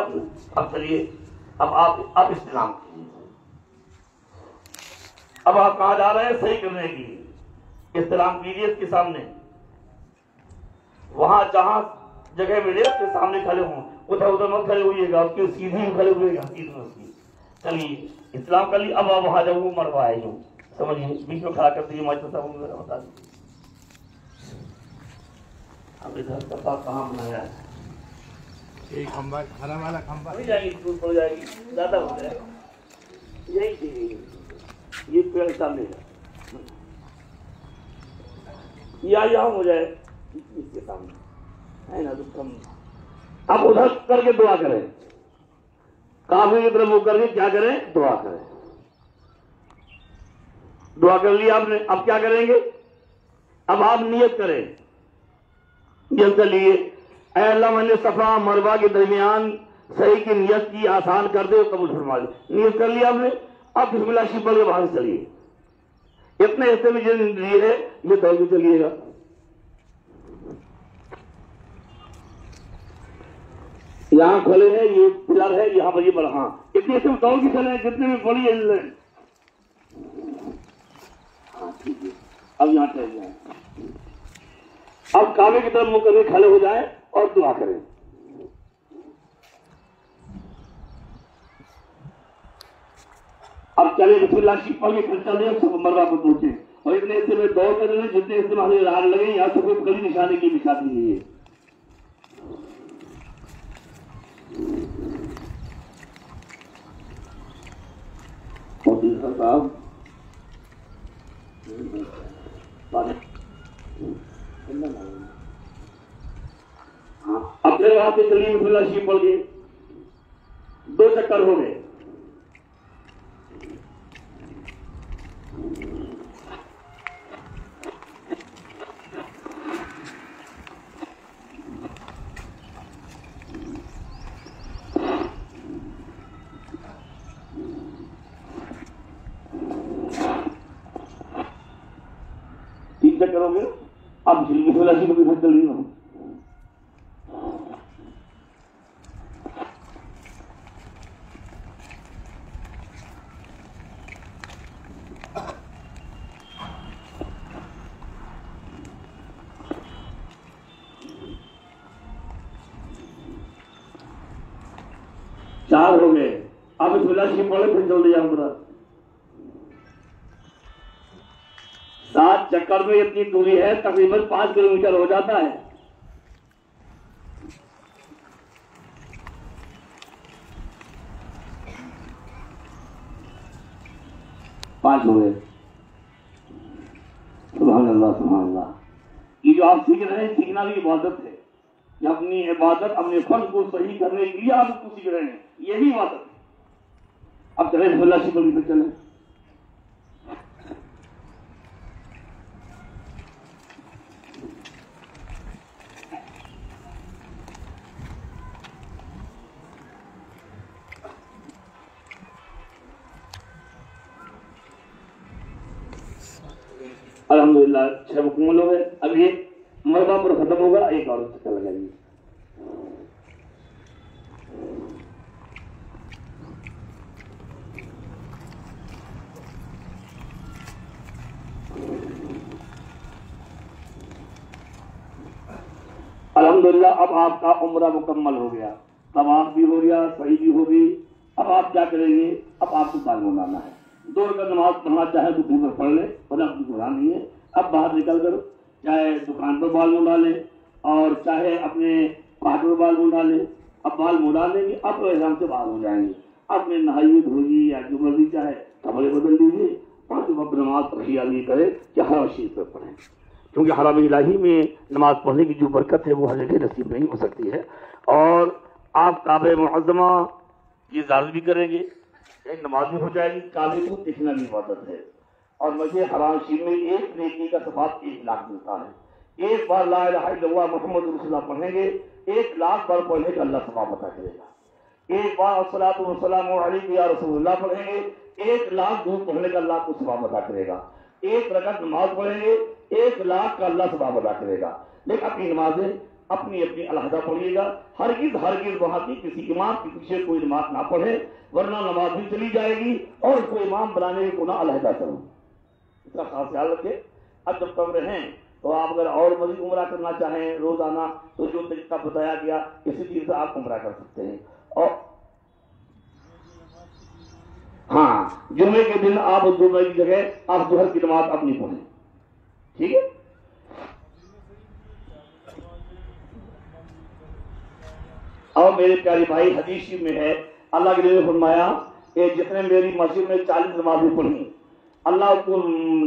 लिया आपने। अब चलिए, अब आप इस्तेमाल कीजिए। अब आप कहाँ जा रहे हैं? सही करने की। इस्तेमाल कीजिए इसके सामने, वहां जहां जगह मिले उसके सामने खड़े हों, उधर उधर मत खड़े होइएगा, उसकी सीधी में खड़े हुएगा सीधी उसकी। चलिए इस्लाम कर ली। अब आप वहां जाओ, मरवा है जो समझिए, बीच में खड़ा कर दीजिए। मैं तो सब बता दीजिए। अब इधर पता कहाँ बनाया है? एक खंबा, हरा वाला खंबा हो जाएगी, दूर पड़ जाएगी, ज्यादा हो जाएगा। यही चीज, ये पेड़ सामने है, या यहाँ हो जाए इसके सामने है ना, तो कम। अब उधर करके दुआ करें, काफी की तरफ मुंह करके क्या करें? दुआ करें। दुआ कर लिया आपने, अब क्या करेंगे? अब आप नियत करें। नियत कर लिए, ऐ अल्लाह मैंने सफा मरवा के दरमियान सही की नियत की, आसान कर दे, कबूल फरमा ले। नियत कर लिया आपने। अब बिस्मिल्लाह शिफ पढ़ के बाहर चलिए। इतने हिस्से में जो लिए है ये दौड़ के चलिएगा। यहाँ खोले हैं, ये पिलर है, यहाँ पर ये बड़ा, हाँ इतने हिस्से में दौड़ के चले, जितने भी बड़ी है। हाँ ठीक है, अब यहाँ ठहर जाए। अब काबे की तरफ मुंह करके खड़े हो जाए और दुआ करें। अब चले बिस्मिल्लाह शिफ पढ़ के फिर चले, सब मरवा पर पहुंचे और इतने हिस्से में दौड़ कर जितने हिस्से में हमें रान लगे, यहाँ सफेद कली निशाने की बिछा दी है। साहब अपने वहां से चलिए, बिस्मिल्लाह शिफ पढ़ के 2 चक्कर हो गए। करोगे अब बिस्मिल्लाह शिफ पढ़ के चल रही हूं। चार हो गए। अब बिस्मिल्लाह शिफ पढ़ फिर चल दिया पूरा। 7 चक्कर में इतनी दूरी है, तकरीबन 5 किलोमीटर हो जाता है। पांच हो गए। सुभान अल्लाह, सुभान अल्लाह। ये जो आप सीख रहे हैं, सीखना भी इबादत है। कि अपनी इबादत, अपने फर्ज को सही करने के लिए आप उसको सीख रहे हैं, यही इबादत है। अब चले बिस्मिल्लाह शिफ पढ़ के चले। अल्हम्दुलिल्लाह 6 मुकम्मल हो गए। अब ये मरबा पर खत्म होगा, एक और चक्कर लगाइए। अल्हम्दुलिल्लाह अब आपका उम्रा मुकम्मल हो गया, तवाफ भी हो गया, सही भी हो गई। अब आप क्या करेंगे? अब आपको बाल मुड़ाना है। 2 रकात नमाज पढ़ना चाहे तो घर पर पढ़ ले, वरना आपको गुनाह नहीं है। अब बाहर निकल कर चाहे दुकान पर बाल मुड़ा ले और चाहे अपने पहाड़ पर बाल मुड़ा ले। अब बाल मुड़ा लेंगे, अब आराम से बाल हो जाएंगे। अपने नहाइए धोइए या जो मर्जी चाहे कपड़े बदल लीजिए, 5 वक्त नमाज तहियात करे कि हरम शरीफ पर पढ़ें, क्योंकि हरम इलाही में नमाज पढ़ने की जो बरकत है वो हर जगह नसीब नहीं हो सकती है। और आप काबे मुअज़्ज़मा की ज़ियारत भी करेंगे, एक नमाज भी हो जाएगी। काबे को देखना भी इबादत है। और मुझे हरम शरीफ में एक नेकी का सवाब 1 लाख मिलता है। एक बार ला इलाहा इल्लल्लाह मुहम्मद रसूलुल्लाह पढ़ेंगे, 1 लाख बार पढ़ने का अल्लाह सवाब अता करेगा। एक बार अस्सलातु वस्सलामु अलैका या रसूलुल्लाह पढ़ेंगे, 1 लाख दूर पढ़ने का अल्लाह को सवाब अता करेगा। 1 रकात नमाज पढ़ेंगे, 1 लाख का अल्लाह सवाब अता करेगा। लेकिन अपनी नमाजें अपनी अपनी अलहदा पढ़िएगा। हरगिज हरगिज वहां की किसी इमाम के पीछे कोई नमाज ना पढ़े, वरना नमाज भी चली जाएगी और उसको इमाम बनाने में गुनाह अलहदा करो। इसका खास ख्याल रखें। अब जब कब्र हैं तो आप अगर और मजीद उम्रा करना चाहें रोजाना, तो जो तरीका बताया गया इसी चीज से आप उम्रा कर सकते हैं। और हाँ, जुम्मे के दिन आप जुम्मे की जगह आप जोहर की नमाज अपनी पढ़ें, ठीक है। और मेरे प्यारे भाई, हदीस में है, अल्लाह के नबी ने फरमाया कि जितने मेरी मस्जिद में 40 नमाजें पढ़ी, अल्लाह उसको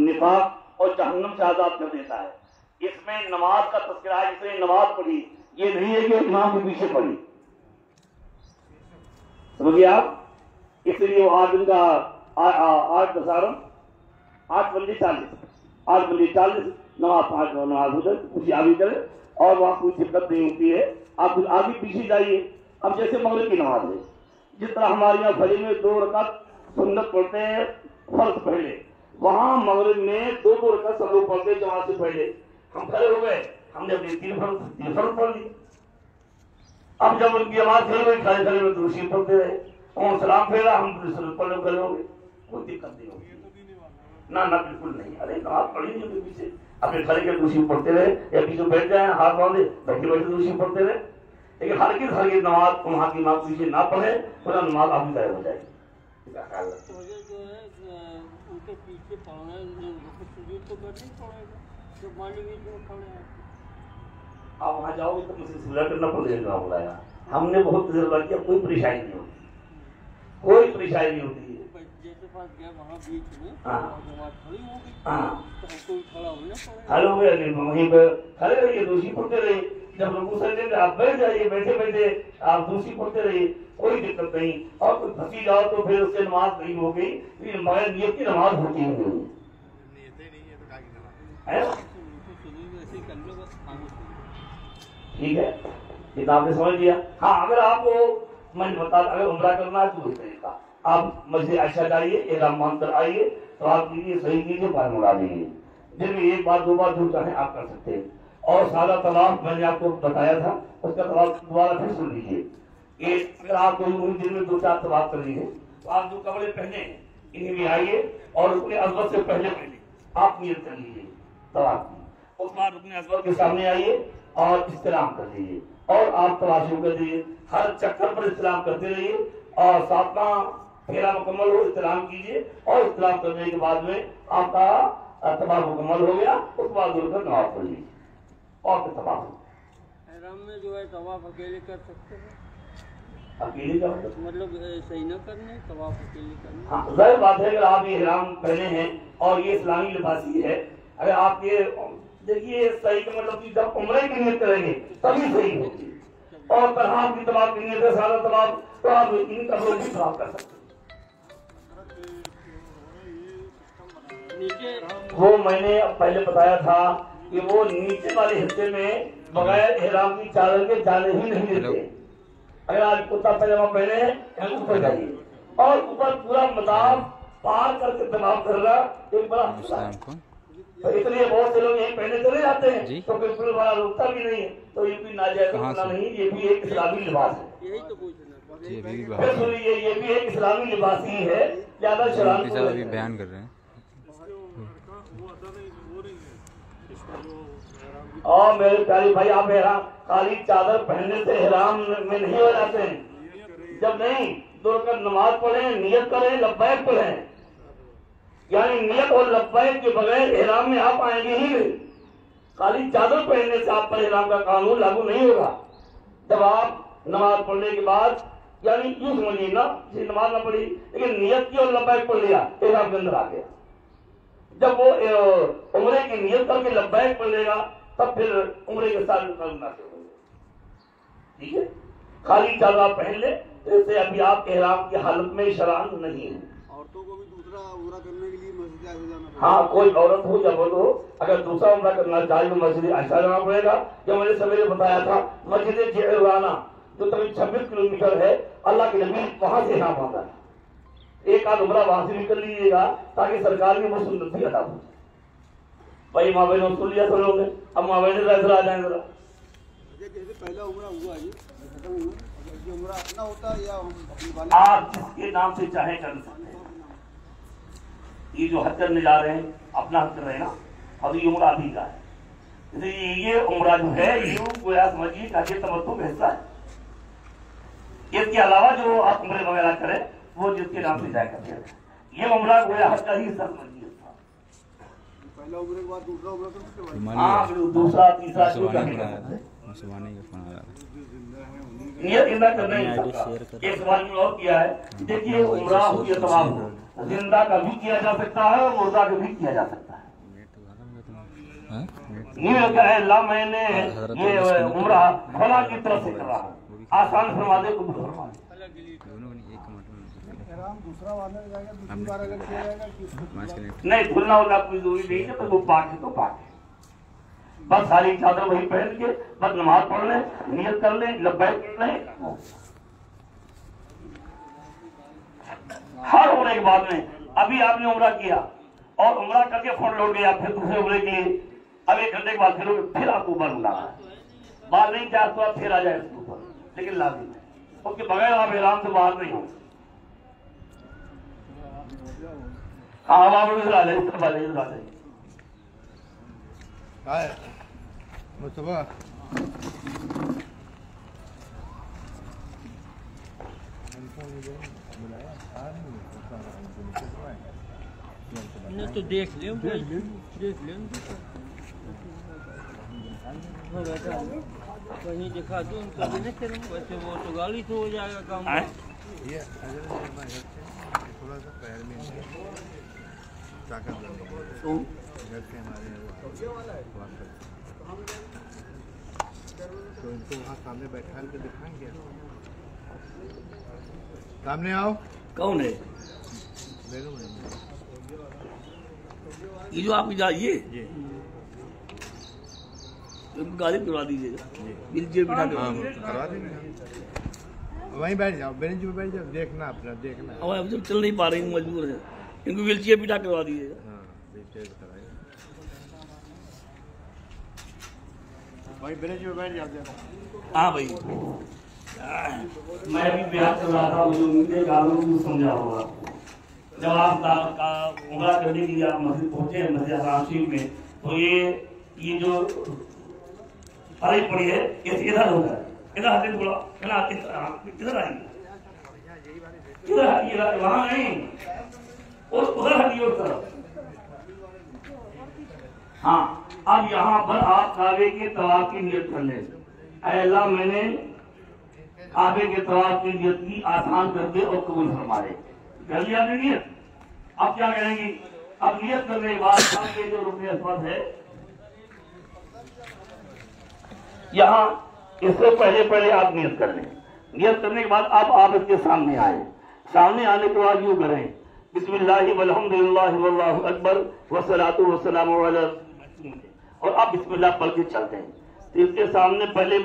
निफाक और जहन्नम से आजाद कर देता है। इसमें नमाज का तस्करा है, जिसने नमाज पढ़ी, ये नहीं है कि इमाम के पीछे पढ़ी, समझिए आप। इसलिए वो 8 दिन का 8 दसारम 8 बल्ली 40 नमाज 5 नमाज हो जाए, कुछ आगे चले और वहां कोई दिक्कत नहीं होती है। आप कुछ आगे पीछे जाइए। अब जैसे मगरिब की नमाज है, जिस तरह हमारे यहाँ फजर में 2 रकात सुन्नत पढ़ते हैं फर्ज पहले, वहां मगरिब में 2 रकात सब लोग पढ़ते हैं जमात से पहले। हम खड़े हो गए, हमने अपनी 3 फर्ज पढ़ ली। अब जब उनकी आवाज खड़ी हुई, खड़े खड़े में दूसरी पढ़ते रहे, और सलाम फेरा, हम पढ़े खड़े हो गए, कोई दिक्कत नहीं होगी ना, ना बिल्कुल नहीं। अरे नमाज पढ़ी नहीं होगी पीछे, अपने खड़े के दूसरी पढ़ते रहे, या पीछे बैठ जाए हाथ बांधे बैठे बैठे दूसरी पढ़ते रहे। लेकिन हरगिज नमाज वहां की नमाज पीछे ना पढ़े, पूरा नमाज आपकी तय हो जाएगी। उनके पीछे पढ़ना तो करना ही पड़ेगा, तो मानेंगे जो पढ़े। आप वहां जाओगे तो मुझसे सिला करना पड़ेगा, बुलाया हमने बहुत तजर्बा किया, कोई परेशानी नहीं होती, कोई परेशानी नहीं होती है। जैसे पास गया वहाँ बीच में नमाज खड़ी हो गई, तो हमको खड़ा होना पड़ेगा। खड़े हो गए, वहीं पे खड़े रहिए, दूसरी पढ़ते रहिए। जब रुकू सजदे आप बैठ जाइए, बैठे बैठे आप दूसरी पढ़ते रहिए, कोई दिक्कत नहीं। और कोई फंसी जाओ तो फिर उससे नमाज नहीं हो गई, मगर नियत की नमाज होती ही नहीं है। ठीक है, ये आपने समझ लिया। हाँ, अगर आपको मन बता, अगर उम्रा करना है तो इस तरीका आप मस्जिद अच्छा जाइए, एहराम मानकर आइए, तो आप कीजिए, सही कीजिए, बाहर मुड़ा दीजिए। दिन में 1 बार 2 बार जो चाहे आप कर सकते हैं। और सादा तवाफ मैंने आपको बताया था, उसका तवाफ दोबारा फिर सुन लीजिए। अगर आप कोई दिन में 2-4 तवाफ कर लीजिए, तो आप जो कपड़े पहने इन्हें भी आइए और रुकने अजबर से पहले आप नियत कर लीजिए तवाफ की। उस बार रुकने अजबर के सामने आइए और इस्तेलाम कर लीजिए, और आप तवाफ शुरू कर दीजिए। हर चक्कर पर इस्तेलाम करते रहिए, और 7वां फेरा मुकम्मल हो इस्तेलाम कीजिए, और इस्तेलाम करने के बाद में आपका तवाफ मुकम्मल हो गया। उस बाद रुककर नमाज पढ़ लीजिए और फिर तवाफ। एहराम में जो है तवाफ अकेले कर सकते हैं, अकेले का मतलब सही न करने, तवाफ अकेले करने। हाँ, जाहिर बात है, अगर आप ये इहराम पहने हैं और ये इस्लामी लिबासी है, अगर आप ये देखिए सही का मतलब कि जब उम्रे की नियत करेंगे तभी सही होगी। और तवाफ की तवाफ की नियत है, सारा तवाफ, तो आप इन कपड़ों की तवाफ कर सकते हैं। वो मैंने पहले बताया था कि वो नीचे वाले हिस्से में बगैर एहराम की चादर के जाने ही नहीं देते। अगर आप कुर्ता पैजामा पहने हैं ऊपर जाइए, और ऊपर पूरा मैदान पार करके तवाफ करना एक बड़ा मसला है। तो इसलिए बहुत से लोग यही पहने चले जाते हैं, तो बिल्कुल बड़ा रुकता भी नहीं है। तो ये भी नाजायज नहीं, ये भी एक इस्लामी लिबास है। यही तो पूछना, फिर सुनिए, ये भी एक इस्लामी लिबास ही है, ज्यादा शरारत बयान कर रहे हैं। और मेरे प्यारे भाई, आप एहराम खाली चादर पहनने से एहराम में नहीं हो जाते हैं। जब नहीं दो रकात नमाज पढ़ें, नियत करें, लब्बैक पढ़ें, यानी नियत और लब्बैक के बगैर एहराम में आप आएंगे ही नहीं। खाली चादर पहनने से आप पर एहराम का कानून लागू नहीं होगा। जब आप नमाज पढ़ने के बाद, यानी यूं समझिए ना, नमाज ना पढ़ी लेकिन नियत की और लब्बैक पढ़ लिया, एहराम के अंदर आ गया। जब वो उम्रे की नियत करके लब्बैक पढ़ लेगा, तब फिर उम्रे के साथ करना चाहिए। ठीक है, खाली चादर पहन ले, तो इससे अभी आप एहराम की हालत में शरान नहीं है। औरतों को भी दूसरा उम्रा करने के लिए मस्जिद आइशा जाना पड़ेगा। हाँ, कोई औरत हो या मर्द हो, अगर दूसरा उम्रा करना चाहे तो मस्जिद आइशा जाना पड़ेगा। जो मैंने सवेरे बताया था, मस्जिद जिरवाना जो तकरीबन 26 किलोमीटर है, अल्लाह के नबी वहां से यहाँ बांधा है। एक आध उम्रा वहां से भी कर लीजिएगा, ताकि सरकार में वो सुन्नत भी अदा हो जाए। भाई माँ बहनों सुन लिया सब लोगों ने, अब माँ बहन इधर आ जाए जरा। जैसे पहला उम्र हुआ जी खत्म हुआ, ये उम्र अपना होता है या हम अपने वाले? आप जिसके नाम से चाहे कर सकते हैं। ये जो हज करने जा रहे हैं अपना हज कर रहे हैं ना, और ये उम्र अभी का है, इसलिए ये उम्र जो है ये गोया समझिए का तमत्तु का हिस्सा है। इसके अलावा जो आप उम्र वगैरह करें वो जिसके नाम से जाए करते हैं, ये उम्र गोया हज का ही हिस्सा समझिए। पहला उम्र के बाद दूसरा उम्र तो उसके बाद दूसरा तीसरा जो नियत इतना करना ही सकता। एक सवाल में और किया है, देखिए उम्रा हो या तमाम हो, जिंदा का भी किया जा सकता है और मुर्दा का भी किया जा सकता है। ये क्या है, अल्लाह मैंने ये उम्रा फला की तरफ से कर रहा हूँ, आसान फरमा दे कुछ फरमा दे। दूसरा वाला जाएगा, दूसरी बार अगर किया जाएगा नहीं धुलना उलना कोई जरूरी नहीं है, तो पाक है तो पाक है। बस सारी चादर वही पहन के बस नमाज पढ़ ले, नियत कर ले, लब्बैक कर ले। हर उम्र के बाद में अभी आपने उम्रा किया और उम्रा करके फोन लौट गया, फिर दूसरे उम्रे के लिए अब 1 घंटे के बाद फिर आपको बाल उड़ा है। बाल नहीं चाहे तो आप फिर आ जाए उसके ऊपर, लेकिन लाजिम है, उसके बगैर आप आराम से बाहर नहीं हो। हाँ आप इधर आ जाए, इधर आ जाए, इधर आ जाए। मुस्तफा नहीं तो देख ले कहीं दिखा दो उनको भी नहीं करूँ, वैसे वो तो गाड़ी से हो जाएगा काम। ये थोड़ा सा पैर में ताकत घर से हमारे तो इनको वहाँ सामने बैठा के दिखाएंगे। सामने आओ। कौन है ये जो आप जाइए, गाड़ी करवा दीजिएगा, बिठा करवा देंगे। वहीं बैठ जाओ, बेंच पे बैठ जाओ, देखना अपना देखना। अब जब चल नहीं पा रही हूँ, मजबूर है, इनको व्हीलचेयर बिठा करवा दीजिएगा। भाई बेंच पे बैठ जाओ। हाँ भाई, मैं अभी प्रयास कर रहा था, मुझे उनके कानून को समझा होगा। जब आप उम्रा करने के लिए आप मस्जिद पहुंचे, मस्जिद हराम शरीफ में, तो ये जो हरी पड़ी है ये इधर होता है, इधर आते थोड़ा इधर आइए, इधर हटिए, वहां नहीं, उधर हटिए उस तरफ। हाँ, अब यहाँ पर आप काबे के तवाफ की नियत कर लें। अल्लाह मैंने काबे के तवाफ की नियत की आसान कर दे और कबूल फरमाए। कर लिया आपने नियत, अब क्या करेंगे? अब नियत करने के बाद आपके जो रुकने अस्पद है यहाँ, इससे पहले आप नियत कर लें। नियत करने के बाद आप इसके सामने आए, सामने आने के बाद यूं करें, बिस्मिल्लाहि वल्हम्दुलिल्लाहि वल्लाहु अकबर वस्सलातु वस्सलामु अला, और आप बिस्मिल्लाह पढ़ के चलते हैं। तो इसके सामने पहले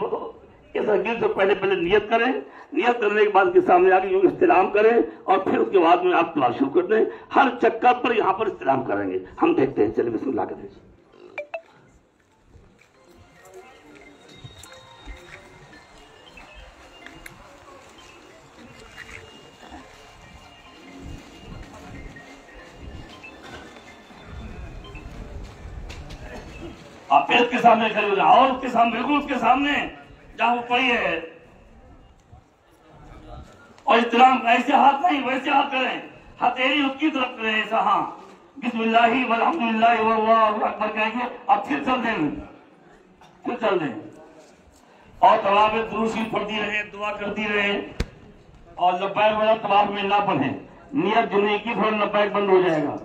इस हकीम से पहले नियत करें, नियत करने के बाद के सामने आके यूं इस्तिलाम करें और फिर उसके बाद में आप तवाफ शुरू कर दें। हर चक्कर पर यहाँ पर इस्तिलाम करेंगे। हम देखते हैं, चलिए बिस्मिल्लाह कर दीजिए। आप फिर उसके सामने खड़े हो जाओ और उसके सामने, बिल्कुल उसके सामने जहां वो पड़ी है, और इस्तिलाम ऐसे हाथ नहीं वैसे हाथ करें, हथेली उसकी तरफ करें ऐसा। हाँ, बिस्मिल्लाहि वल्हम्दुलिल्लाहि वल्लाहु अकबर कहेंगे, अब फिर चल दें और तवाफ में दुरूद शरीफ पढ़ती रहे, दुआ करती रहे और लब्बैक वाला तवाफ में ना पढ़े। नियत जुने की थोड़ा लब्बैक बंद हो जाएगा।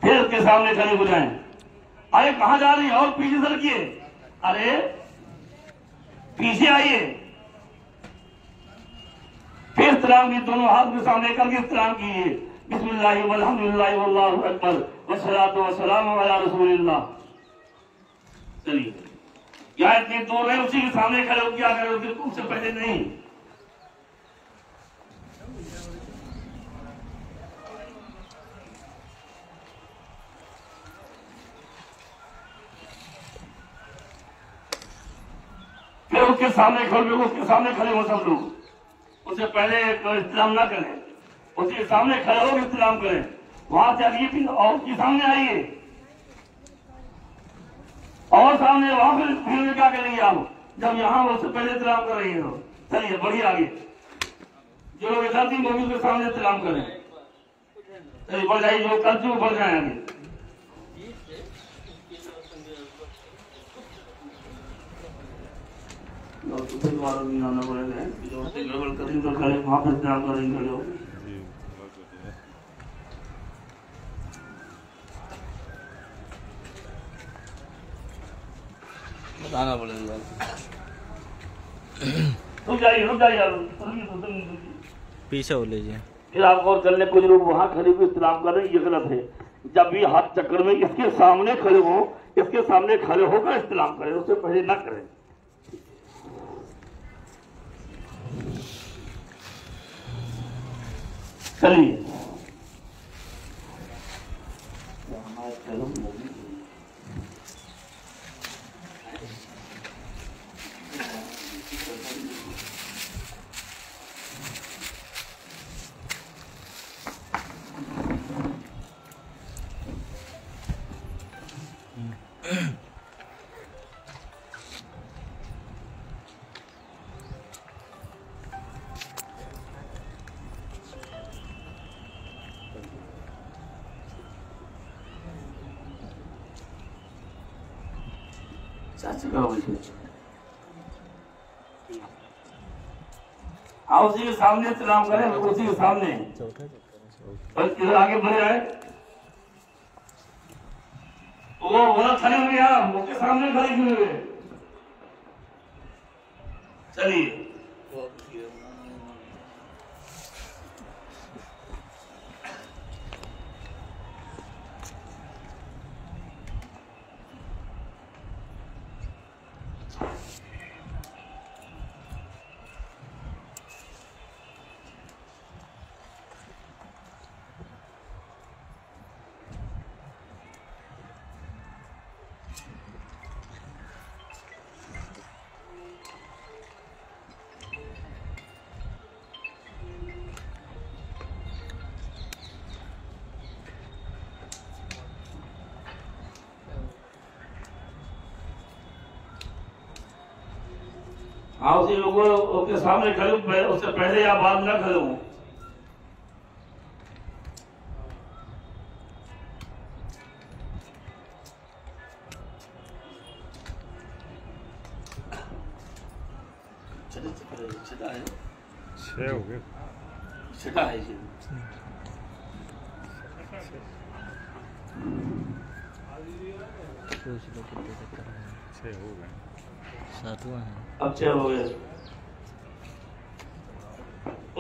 फिर उसके सामने खड़े हो जाएं। अरे कहां जा रही है? और पीछे सरकिए, अरे पीछे आइए। फिर इस्तिलाम की दोनों हाथ के सामने करके इस्तिलाम कीजिए, बिस्मिल्लाहि वल्हम्दुलिल्लाहि वल्लाहु अकबर वस्सलातु वस्सलामु अला रसूलिल्लाह। चलिए, यहाँ इतनी दूर है, उसी के सामने खड़े हो, क्या करें? बिल्कुल उससे पहले नहीं। फिर उसके सामने खड़े हो सब लोग। उससे पहले इस्तेमाल ना करें, उसके सामने खड़े हो इस्तेमाल करें। वहां से आइए फिर और उसके सामने आइए और सामने वहां फिर क्या करेंगे आप जब यहाँ उससे पहले इस्तेमाल कर रही हो। चलिए बढ़िया आगे जो लोग इधर थी वो भी उसके सामने इस्तेमाल करें। चलिए बढ़ जाइए, जो कल से वो बढ़ जाए आगे। आना पड़ेगा गड़बड़ करेंगे तो खड़े वहां पर इस्तेमाल करेंगे लोग। बताना पड़ेगा। रुक जाइए पीछे हो लीजिए। फिर आपको और चलने कुछ लोग वहां खड़े हुए इस्तेमाल कर रहे हैं, ये गलत है। जब भी हाथ चक्कर में इसके सामने खड़े हो, इसके सामने खड़े होकर इस्तेमाल करें, उससे पहले ना करें। चलिए उसी के सामने सलाम करें, उसी के सामने इधर आगे बढ़े आए वो बोला खड़े हुए आप उसके सामने खड़े हुए। चलिए उसी लोगों के सामने खड़े उससे पहले या बाद न खड़े हो। छह हो गए, छठा है जी। छह हो गए, सातवां है। अब 6 हो गए।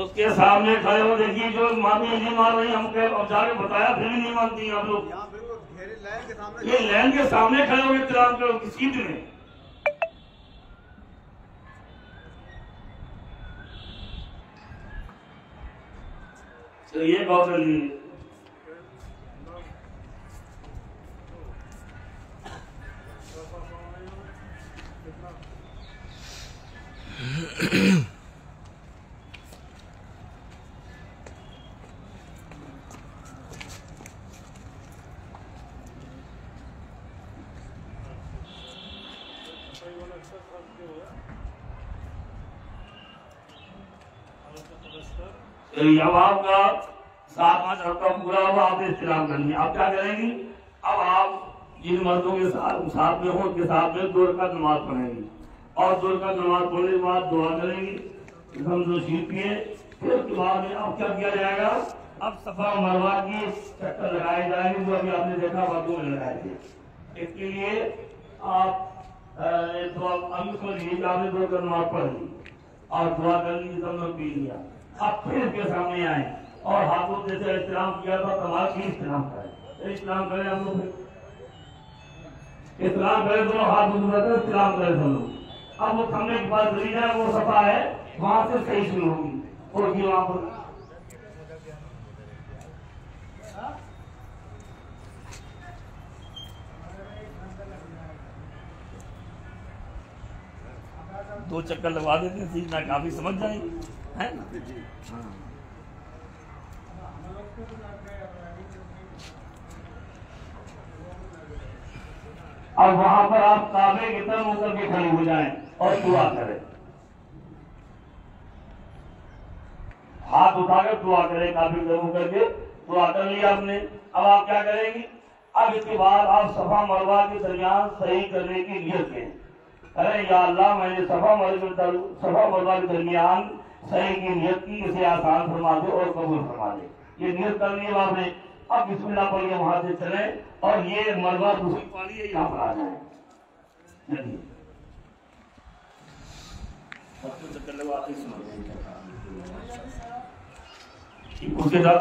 उसके सामने खड़े हो, देखिए जो मामी नहीं मार रही हमको और जाके बताया फिर भी नहीं मानती आप लोग। यहाँ बिल्कुल घेरे लाइन के सामने, ये लाइन के सामने खड़े हो इतराम करो किस सीट में। तो ये बहुत जल्दी अब आपका 7-5 हफ्ता पूरा हुआ, आपने इस्तेमाल करनी है। आप क्या करेंगी, अब आप जिन मर्दों के साथ में हो उनके साथ में 2 रकात नमाज पढ़ेंगी और 2 रकात नमाज पढ़ने के बाद दुआ करेंगी, समझो सीखिए। फिर उसके बाद में अब क्या किया जाएगा, अब सफा मरवा की चक्कर लगाए जाएंगे जो अभी आपने देखा बातों में लगाए थे। इसके लिए आप अभी समझिए आपने 2 रकात नमाज पढ़ ली और दुआ कर ली, सब लोग पी लिया। अब फिर इसके सामने आए और हाथों जैसे इस्तेमाल किया था तमाम की इस्तेमाल करें, इस्तेमाल करें हम लोग, इस्तेमाल करें दोनों हाथ इस्तेमाल करें सब लोग। अब वो थमने के बाद जो है वो सफा है वहां से सही शुरू होगी और वहां पर 2 चक्कर लगवा देते हैं, सीखना काफी समझ जाएंगे, है ना। हाँ। अब वहां पर आप काबे की तरफ होकर के खड़े हो जाएं और दुआ करें, हाथ उठाकर दुआ करें, काबे की तरफ होकर के दुआ कर लिया आपने। अब आप क्या करेंगे, अब इसके बाद आप सफा मरवा के दरमियान सही करने की नियत करें, या अल्लाह मैंने सफा मरवा के दरमियान सही की नियत की, इसे आसान फरमा दो और कबूल फरमा दे, ये नियत कर ली आपने। अब बिस्मिल्लाह पढ़िए, वहां से चले और ये मरवा दूसरी पानी है, यहाँ पर आ जाए, चलिए सबको चक्कर लगवाते उसके साथ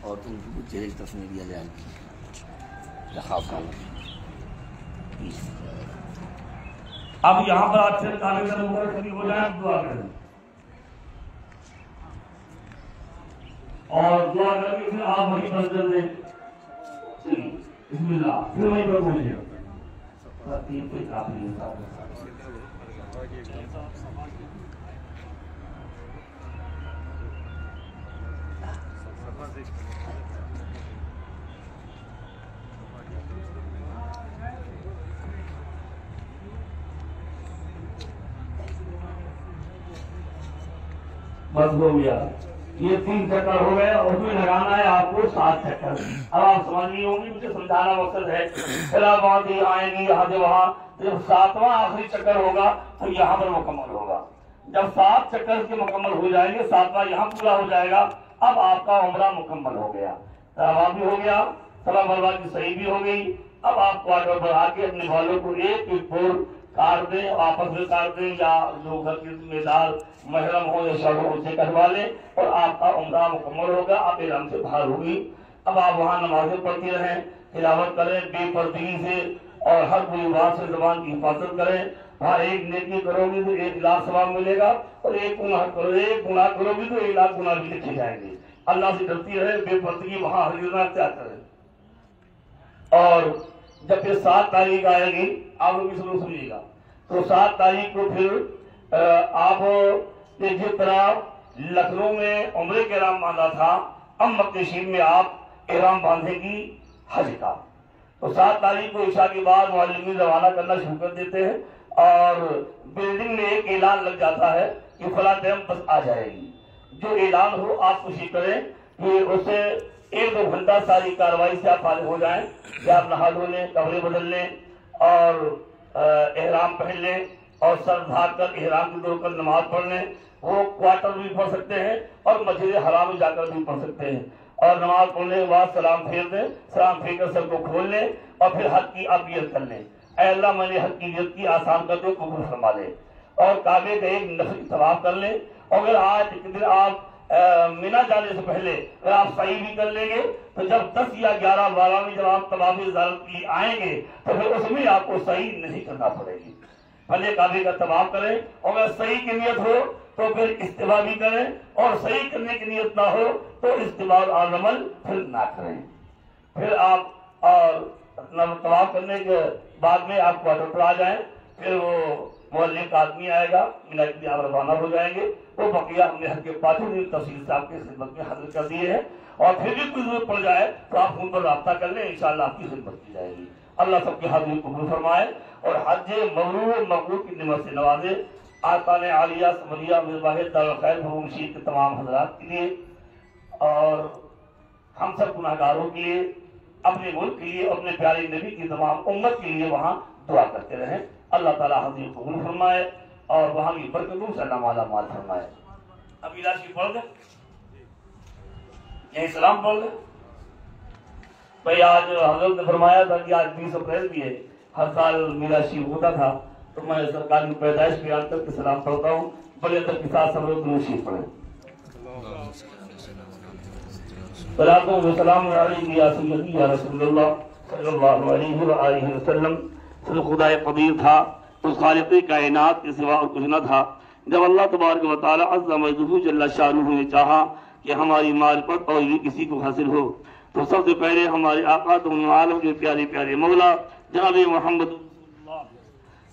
और तुमको चेहरे की तस्वीर दिया जाएगी रखा। अब यहाँ पर आप फिर काले से होकर खड़ी हो जाए, दुआ करें और दुआ करके फिर आप वहीं पर कर दें, बिस्मिल्लाह, फिर वहीं पर बोलिए। बस हो गया, ये 3 चक्कर हो गए और उसमें लगाना है आपको 7 चक्कर। अब आप समझ नहीं होंगी, मुझे समझाना मकसद है। फिर आप वहां से आएंगी, यहाँ से वहां, जब 7वां आखिरी चक्कर होगा तो यहाँ पर मुकम्मल होगा। जब 7 चक्कर के मुकम्मल हो जाएंगे, 7वां यहाँ पूरा हो जाएगा, अब आपका उम्रा मुकम्मल हो गया, तवाफ भी हो गया, सफा मरवा की सही भी हो गई। अब आप क्वार्टर बढ़ा के अपने बालों को एक फोर काट दें, आपस में काट दें, या जो घर के जिम्मेदार महरम हो या शर्म उनसे कटवा लें और आपका उम्रा मुकम्मल होगा, आप इहराम से बाहर होगी। अब आप वहाँ नमाजें पढ़ते रहें, तिलावत करें बेपर्दगी से और हर कोई बात से ज़बान की हिफाजत करें। वहाँ एक नेकी करोगे तो 1 लाख सवाब मिलेगा और एक गुनाह करोगे तो 1 लाख गुनाह भी लिखे जाएंगे। अल्लाह से डरती रहे, बेपर्दगी वहाँ हर त्याग करें। और जब ये 7 तारीख आएगी, आप लोग इसको सुनिएगा, तो 7 तारीख को फिर आप जिस तरह लखनऊ में उम्रे के एहराम बांधा था, अब मक्के शरीफ में आप एहराम बांधेगी हज का। तो 7 तारीख को ईशा के बाद मुअल्लिमीन रवाना करना शुरू कर देते हैं और बिल्डिंग में एक ऐलान लग जाता है कि फला टाइम बस आ जाएगी। जो ऐलान हो आप खुशी करें कि उससे 1-2 घंटा सारी कार्रवाई से आप फारिग हो जाएं, या आप नहा धो लें, कपड़े बदल लें और एहराम पहन लें और सर ढाक कर एहराम की तोड़कर नमाज पढ़ लें। वो क्वार्टर भी पढ़ सकते हैं और मस्जिद हराम में जाकर भी पढ़ सकते हैं। और नमाज पढ़ने के बाद सलाम फेर दें, सलाम फेर कर सर को खोल लें और फिर हज की आप नियत कर लें, ऐ अल्लाह मैंने हज की नियत की, आसान कर दो, कबूल फरमा ले। और काबे का एक नफल तवाफ कर लें। अगर आज एक दिन आप मिना जाने से पहले अगर आप सही भी कर लेंगे तो जब 10 या 11-12 में जब आप तवाफ ज़ियारत के लिए आएंगे तो फिर उसमें आपको सही नहीं करना पड़ेगी। पहले काबे का तवाफ करें, अगर सही की नियत हो तो फिर इस्तिवा भी करें, और सही करने की नियत ना हो तो इस्तिवा और अमल फिर ना करें। फिर आप और तवाफ करने के बाद में आप क्वार्टर पर आ जाएं, फिर वो मोहल्ले का आदमी आएगा, मिना के लिए आप रवाना हो जाएंगे। वो बकिया हमने हज के 5 दिन तफसील साहब की खिदमत में हाजिर कर दिए हैं, और फिर भी कोई जरूरत पड़ जाए तो आप फोन पर रब्ता कर लें, इंशाअल्लाह आपकी खिदमत की जाएगी। अल्लाह सबके हाजिर कबूल फरमाए और हज मबरूर मकबूल की निमत से नवाजे। आतान आलिया समरिया मिसबाह दारुल खैर मशीद के तमाम हजरात के लिए और हम सब गुनाहगारों के लिए, अपने मुल्क के लिए, अपने प्यारे नबी की तमाम उम्मत के लिए वहाँ दुआ करते रहें। अल्लाह ताला हाजिर कबूल फरमाए और वहाँ की बरकतों से अल्लाह माला माल फरमाए। अब इलाशी पढ़ दे, यही सलाम पढ़ दे भाई। आज हजरत ने फरमाया था कि आज 20 अप्रैल भी है, हर साल मेरा शिव होता था, तो मैं सरकार की पैदाइश पे याद करके सलाम पढ़ता हूँ। बड़े अदब के साथ सब लोग शिव पढ़े। सलातो व सलाम अलैहि या सय्यदी या रसूलुल्लाह सल्लल्लाहु अलैहि वसल्लम। खुदाए कदीर था, उस खालिक़ कायनात के सिवा और कुछ न था। जब अल्लाह तबारक व तआला अज़्ज़ा मजदूहु जल्ला शानुहु ने चाहा कि हमारी मारिफत और भी किसी को हासिल हो। तो सबसे पहले हमारे आका दोनों आलम के प्यारे प्यारे मौला जनाब मोहम्मद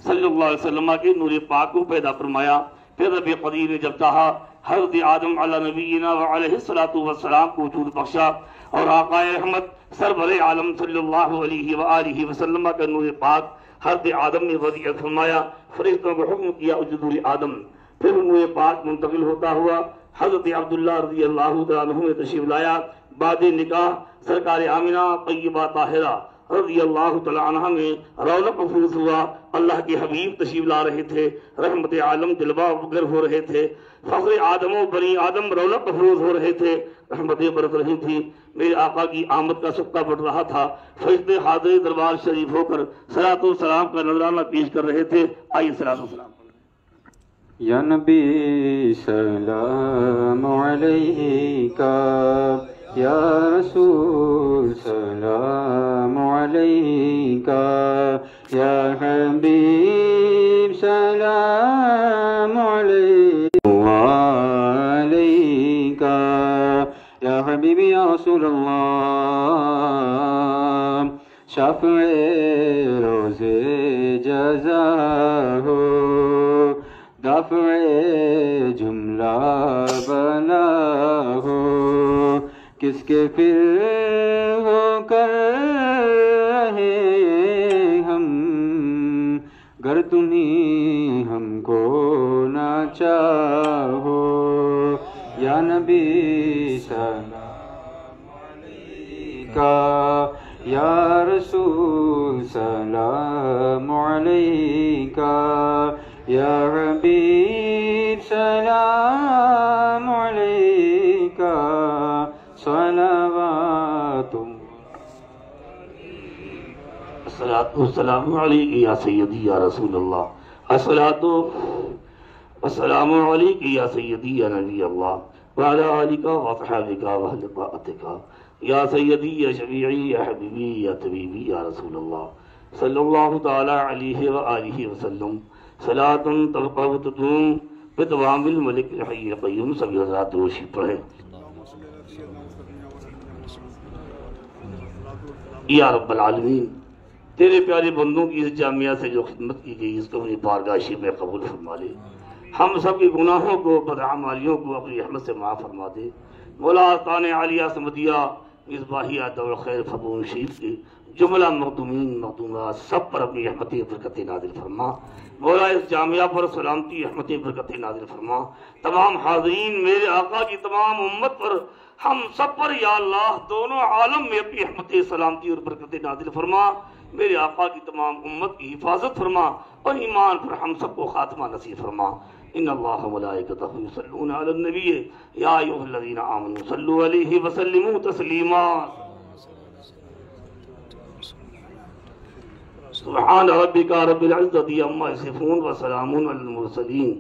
सल्लल्लाहु अलैहि वसल्लम के नूर पाक को पैदा फरमाया। फिर रब कदीर ने जब चाहा हज़रत आदम अला नबीना व अलैहिस्सलातु वस्सलाम को वजूद बख्शा और आकाए रहमत सरवरे आलम सल्लल्लाहु अलैहि व आलिहि वसल्लम का नूर पाक हज़रत आदम ने वज़ीअत फरमाया। फरिश्तों को हुक्म किया उजदुल आदम। फिर नूर पाक मुंतकिल होता हुआ हज़रत अब्दुल्लाह रज़ियल्लाहु तआला अन्हु ने तशरीफ लाया। बाद निकाह सरकार आमिना तय्यबा ताहिरा रज़ियल्लाहु तआला अन्हा में रौनक अफरोज हुआ। अल्लाह के हबीब तशरीफ ला रहे थे, रहमत आलम जलवा उगर हो रहे थे, फख्र आदम और बनी आदम रौनक अफरोज हो रहे थे, रहमतें बरस रही थी। मेरे आका की आमद का सबका बढ़ रहा था। फरिश्ते हाज़िर दरबार शरीफ होकर सलातो सलाम का नजराना पेश कर रहे थे। आइए सलातो सलाम। या नबी सलाम अलैका, या रसूल सलाम अलैका, या हबीब सलाम अलैका, या हबीबी या रसूल अल्लाह। शाफ़िए रोज़े जज़ा हो, दाफ़े जुमला बला हो, किसके फिर हो कर रहे हम, गर तुम्हीं हमको ना चाहो। या नबी सलाम अलैका, या रसूल सलाम अलैका, या हबीब सलाम अलैका, सलावातुम अस्सलातु वस्सलामु अलैका या सय्यदी या रसूल अल्लाह, अस्सलातु वस्सलामु अलैका या सय्यदी या नबी अल्लाह, व अला आलिका व असहाबिका व अहले ताअतिका, या सय्यदी या शफीई या हबीबी या तबीबी या रसूल अल्लाह, सल्लल्लाहु तआला अलैहि व आलिहि वसल्लम। सलातुन तबक़तुम बितवामिल मलिक हय्य क़य्यूम। सभी हज़रात रोशी पढ़े। या रब्बल आलमीन, तेरे प्यारे बंदों की इस जामिया से जो खिदमत की गई इसको अपनी बारगाही में कबूल फरमा ले। हम सब के गुनाहों को बदअमालियों को अपनी रहमत से माफ़ फरमा दे। मौला आस्तान आलिया समदिया मिसबाहिया दौर खैर फबून शरीफ के जुमला मखदूमीन मखदूमात सब पर अपनी रहमतें बरकतें नाज़िल फरमा। मौला इस जामिया पर सलामती रहमतें बरकतें नाज़िल फरमा। तमाम हाज़रीन मेरे आका की तमाम उम्मत पर हम सब पर या अल्लाह दोनों आलम में अपनी रहमतें सलामती और बरकतें नाज़िल फरमा। मेरे आका की तमाम उम्मत की हिफाजत फरमा और ईमान पर हम सबको खात्मा नसीब फरमा। इन्नल्लाह व मलाइकतहु युसल्लूना अलन नबी या अय्युहल्लज़ीना आमनू सल्लु अलैहि व सल्लिमू तस्लीमा। सुब्हान रब्बिका रब्बिल इज़्ज़ति अम्मा यसिफून व सलामुन अलल मुरसलीन।